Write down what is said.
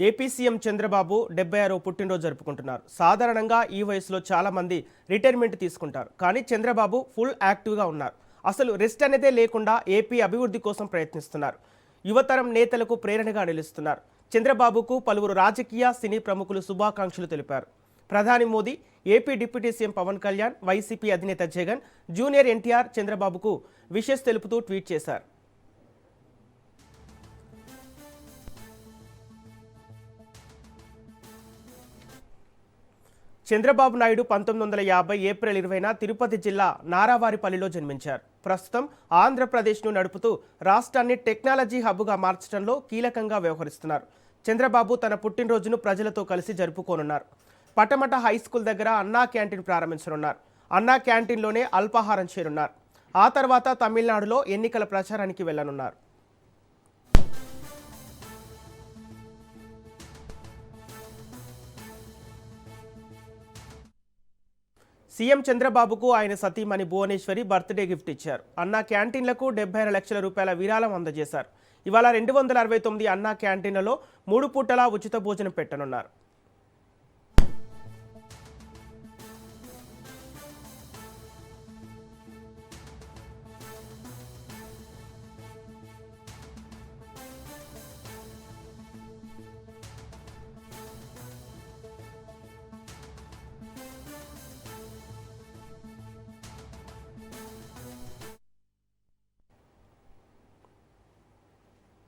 AP CM Chandrababu 76వ పుట్టినరోజు జరుపుకుంటున్నారు. సాధారణంగా ఈ వయసులో చాలా మంది రిటైర్మెంట్ తీసుకుంటారు. కానీ చంద్రబాబు ఫుల్ యాక్టివ్గా ఉన్నారు. అసలు రెస్ట్ అనేదే లేకుండా ఏపీ అభివృద్ధి కోసం ప్రయత్నిస్తున్నారు. యువతరం నేతలకు ప్రేరణగా నిలుస్తున్నారు. చంద్రబాబుకు పలువురు రాజకీయ సినీ ప్రముఖులు శుభాకాంక్షలు తెలిపారు. ప్రధాని Modi, AP deputy CM Pawan Kalyan, YCP అధినేత జగన్, జూనియర్ ఎన్టీఆర్ చంద్రబాబుకు విషెస్ తెలుపుతూ ట్వీట్ చేశారు. చంద్రబాబు నాయుడు 1950 ఏప్రిల్ 20న తిరుపతి జిల్లా నారావారిపల్లిలో జన్మించారు. ప్రస్తుతం ఆంధ్రప్రదేశ్ను నడుపుతూ రాష్ట్రాన్ని టెక్నాలజీ హబ్గా మార్చడంలో కీలకంగా వ్యవహరిస్తున్నారు. చంద్రబాబు తన పుట్టినరోజును ప్రజలతో కలిసి జరుపుకోనున్నారు. పటమట హై స్కూల్ దగ్గర అన్నా క్యాంటీన్ ప్రారంభించనున్నారు. అన్నా క్యాంటీన్లోనే అల్పాహారం చేరున్నారు. ఆ తర్వాత తమిళనాడులో ఎన్నికల ప్రచారానికి వెళ్లనున్నారు. సీఎం చంద్రబాబుకు ఆయన సతీమణి భువనేశ్వరి బర్త్డే గిఫ్ట్ ఇచ్చారు. అన్నా క్యాంటీన్లకు 76 లక్షల రూపాయల విరాళం అందజేశారు. ఇవాళ 269 అన్నా క్యాంటీన్లలో 3 పూటలా ఉచిత భోజనం పెట్టనున్నారు.